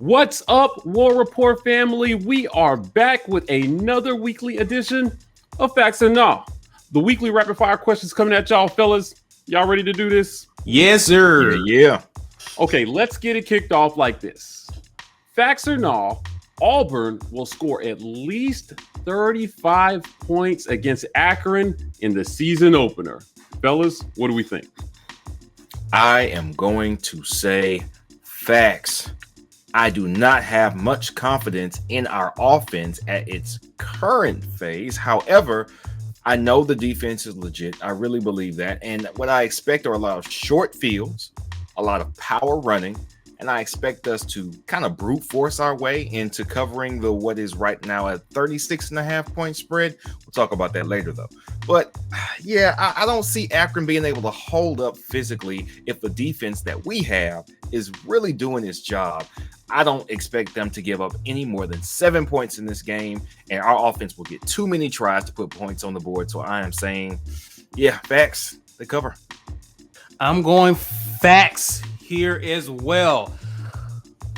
What's up, War Rapport family? We are back with another weekly edition of Facts and Nah. The weekly rapid fire questions coming at y'all, fellas. Y'all ready to do this? Yes, sir. Yeah. Okay, let's get it kicked off like this. Facts or Nah, Auburn will score at least 35 points against Akron in the season opener. Fellas, what do we think? I am going to say facts. I do not have much confidence in our offense at its current phase. However, I know the defense is legit. I really believe that. And what I expect are a lot of short fields, a lot of power running, and I expect us to kind of brute force our way into covering the what is right now a 36.5 point spread. We'll talk about that later, though. But yeah, I don't see Akron being able to hold up physically if the defense that we have is really doing its job. I don't expect them to give up any more than 7 points in this game, and our offense will get too many tries to put points on the board. So I am saying, yeah, facts, they cover. I'm going facts here as well.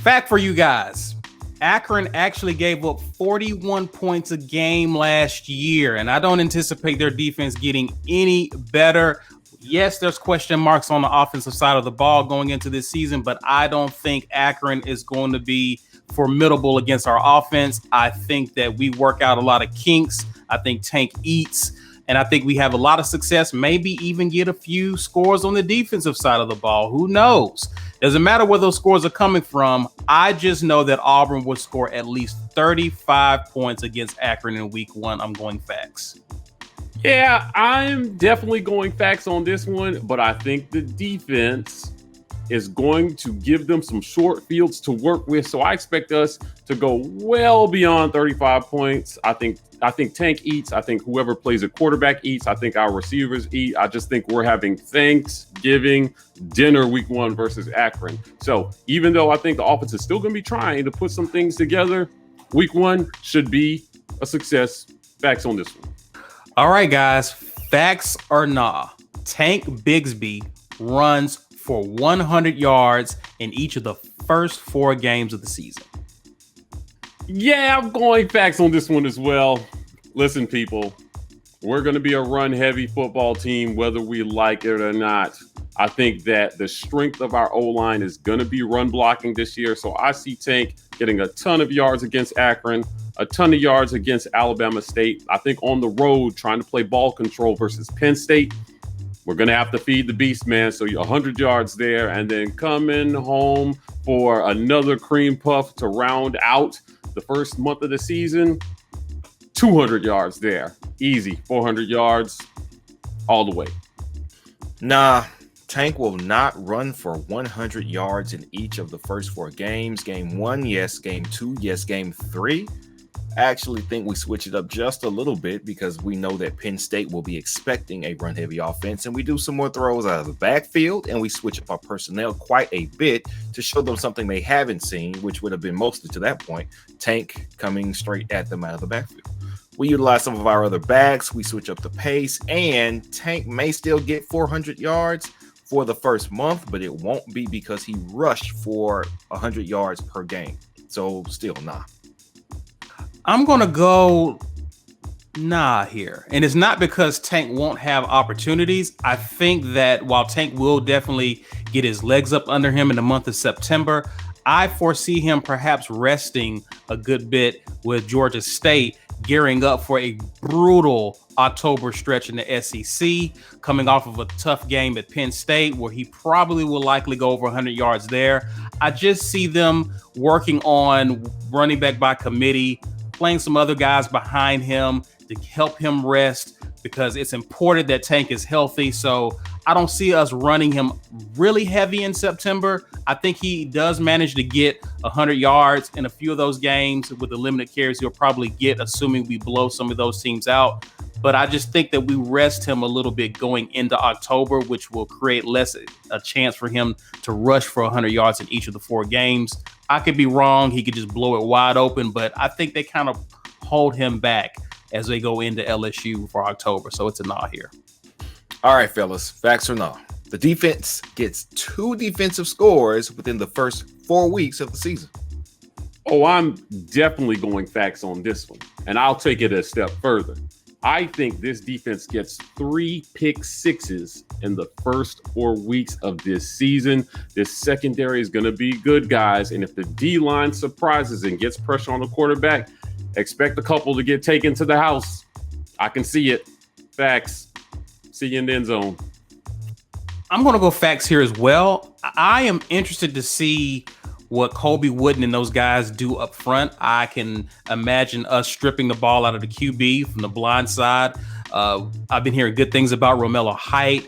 Fact for you guys. Akron actually gave up 41 points a game last year, and I don't anticipate their defense getting any better. Yes, there's question marks on the offensive side of the ball going into this season, but I don't think Akron is going to be formidable against our offense. I think that we work out a lot of kinks. I think Tank eats, and I think we have a lot of success, maybe even get a few scores on the defensive side of the ball. Who knows? Doesn't matter where those scores are coming from. I just know that Auburn would score at least 35 points against Akron in week one. I'm going facts. Yeah, I'm definitely going facts on this one, but I think the defense is going to give them some short fields to work with. So I expect us to go well beyond 35 points. I think Tank eats. I think whoever plays a quarterback eats. I think our receivers eat. I just think we're having Thanksgiving dinner week one versus Akron. So even though I think the offense is still going to be trying to put some things together, week one should be a success. Facts on this one. All right, guys, facts or nah. Tank Bigsby runs for 100 yards in each of the first 4 games of the season. Yeah, I'm going facts on this one as well. Listen, people, we're going to be a run-heavy football team, whether we like it or not. I think that the strength of our O-line is going to be run blocking this year. So I see Tank getting a ton of yards against Akron, a ton of yards against Alabama State. I think on the road, trying to play ball control versus Penn State, we're going to have to feed the beast, man. So you're 100 yards there, and then coming home for another cream puff to round out the first month of the season, 200 yards there. Easy, 400 yards all the way. Nah, Tank will not run for 100 yards in each of the first 4 games. Game 1, yes. Game 2, yes. Game 3, I actually think we switch it up just a little bit because we know that Penn State will be expecting a run-heavy offense, and we do some more throws out of the backfield, and we switch up our personnel quite a bit to show them something they haven't seen, which would have been mostly to that point, Tank coming straight at them out of the backfield. We utilize some of our other backs, we switch up the pace, and Tank may still get 400 yards for the first month, but it won't be because he rushed for 100 yards per game. So still, nah. I'm going to go nah here. And it's not because Tank won't have opportunities. I think that while Tank will definitely get his legs up under him in the month of September, I foresee him perhaps resting a good bit with Georgia State, gearing up for a brutal October stretch in the SEC, coming off of a tough game at Penn State where he probably will likely go over 100 yards there. I just see them working on running back by committee, playing some other guys behind him to help him rest because it's important that Tank is healthy. So I don't see us running him really heavy in September. I think he does manage to get 100 yards in a few of those games with the limited carries he'll probably get, assuming we blow some of those teams out. But I just think that we rest him a little bit going into October, which will create less a chance for him to rush for 100 yards in each of the 4 games. I could be wrong. He could just blow it wide open, but I think they kind of hold him back as they go into LSU for October. So it's a nah here. All right, fellas, facts or nah. The defense gets 2 defensive scores within the first 4 weeks of the season. Oh, I'm definitely going facts on this one. And I'll take it a step further. I think this defense gets 3 pick sixes in the first 4 weeks of this season. This secondary is going to be good, guys. And if the D-line surprises and gets pressure on the quarterback, expect a couple to get taken to the house. I can see it. Facts. See you in the end zone. I'm going to go facts here as well. I am interested to see what Colby Wooden and those guys do up front. I can imagine us stripping the ball out of the QB from the blind side. I've been hearing good things about Romello Height,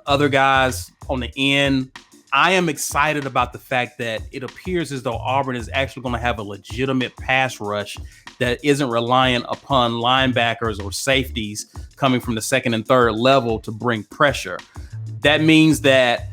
other guys on the end. I am excited about the fact that it appears as though Auburn is actually going to have a legitimate pass rush that isn't reliant upon linebackers or safeties coming from the second and third level to bring pressure. That means that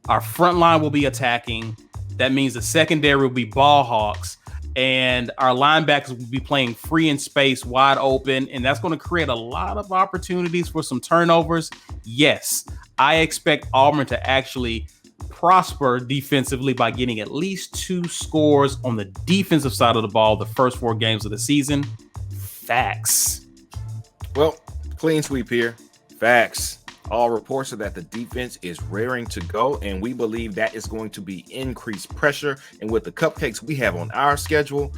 our front line will be attacking. That means the secondary will be ball hawks, and our linebackers will be playing free in space, wide open, and that's going to create a lot of opportunities for some turnovers. Yes, I expect Auburn to actually prosper defensively by getting at least 2 scores on the defensive side of the ball the first 4 games of the season. Facts. Well, clean sweep here. Facts. All reports are that the defense is raring to go, and we believe that is going to be increased pressure. And with the cupcakes we have on our schedule,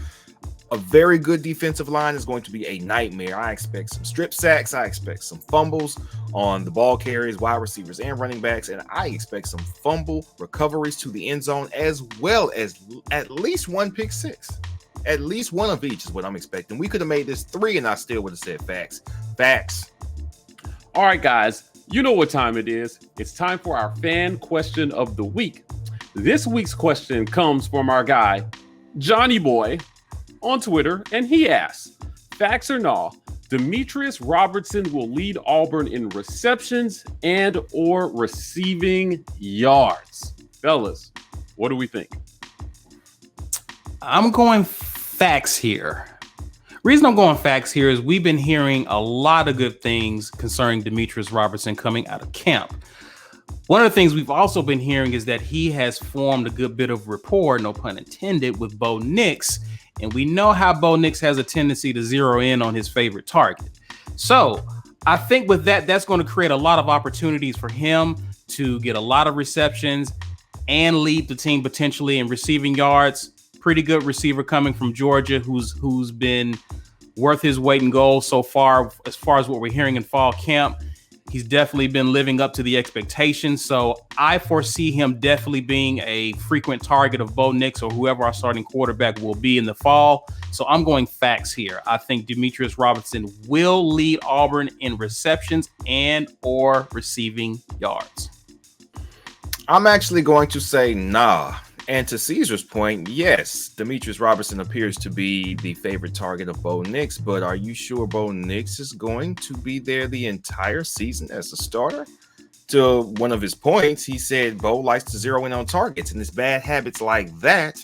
a very good defensive line is going to be a nightmare. I expect some strip sacks. I expect some fumbles on the ball carriers, wide receivers, and running backs. And I expect some fumble recoveries to the end zone, as well as at least 1 pick six. At least one of each is what I'm expecting. We could have made this 3, and I still would have said facts. Facts. All right, guys. You know what time it is. It's time for our fan question of the week. This week's question comes from our guy, Johnny Boy, on Twitter, and he asks, facts or nah, Demetris Robertson will lead Auburn in receptions and or receiving yards. Fellas, what do we think? I'm going facts here. Reason I'm going facts here is we've been hearing a lot of good things concerning Demetris Robertson coming out of camp. One of the things we've also been hearing is that he has formed a good bit of rapport, no pun intended, with Bo Nix. And we know how Bo Nix has a tendency to zero in on his favorite target. So I think with that, that's going to create a lot of opportunities for him to get a lot of receptions and lead the team potentially in receiving yards. Pretty good receiver coming from Georgia who's been worth his weight in gold so far as what we're hearing in fall camp. He's definitely been living up to the expectations. So I foresee him definitely being a frequent target of Bo Nix or whoever our starting quarterback will be in the fall. So I'm going facts here. I think Demetris Robertson will lead Auburn in receptions and or receiving yards. I'm actually going to say nah. And to Caesar's point, yes, Demetris Robertson appears to be the favorite target of Bo Nix, but are you sure Bo Nix is going to be there the entire season as a starter? To one of his points, he said Bo likes to zero in on targets, and it's bad habits like that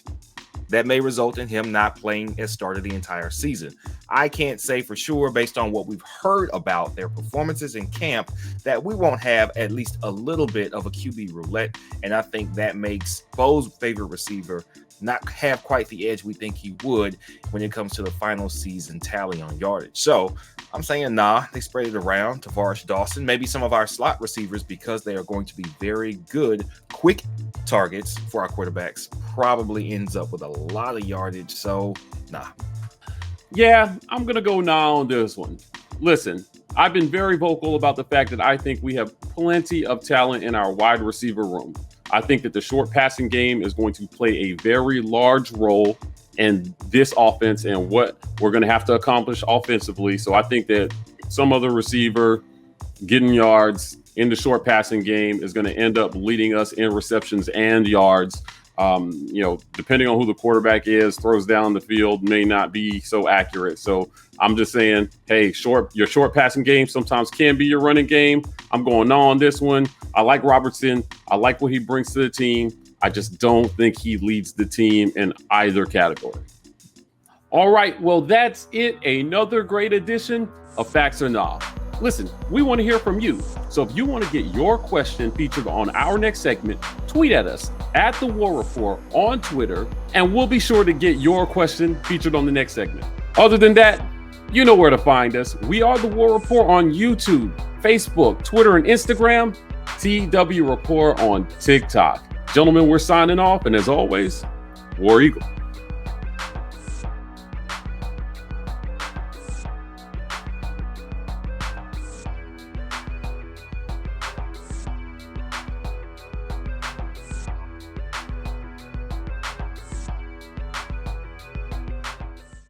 may result in him not playing as starter the entire season. I can't say for sure, based on what we've heard about their performances in camp, that we won't have at least a little bit of a QB roulette, and I think that makes Bo's favorite receiver not have quite the edge we think he would when it comes to the final season tally on yardage. So I'm saying nah, they spread it around to Tavares Dawson, maybe some of our slot receivers, because they are going to be very good, quick targets for our quarterbacks. Probably ends up with a lot of yardage. So nah. Yeah, I'm going to go nah on this one. Listen, I've been very vocal about the fact that I think we have plenty of talent in our wide receiver room. I think that the short passing game is going to play a very large role in this offense and what we're going to have to accomplish offensively. So I think that some other receiver getting yards in the short passing game is going to end up leading us in receptions and yards. Depending on who the quarterback is, throws down the field may not be so accurate. So I'm just saying, hey, your short passing game sometimes can be your running game. I'm going on this one. I like Robertson. I like what he brings to the team. I just don't think he leads the team in either category. All right, well, that's it. Another great edition of Facts or Nah. listen, we want to hear from you. So if you want to get your question featured on our next segment, tweet at us at the War Rapport on Twitter, and we'll be sure to get your question featured on the next segment. Other than that, you know where to find us. We are the War Rapport on YouTube, Facebook, Twitter, and Instagram. TW Rapport on TikTok. Gentlemen, we're signing off, and as always, War Eagle.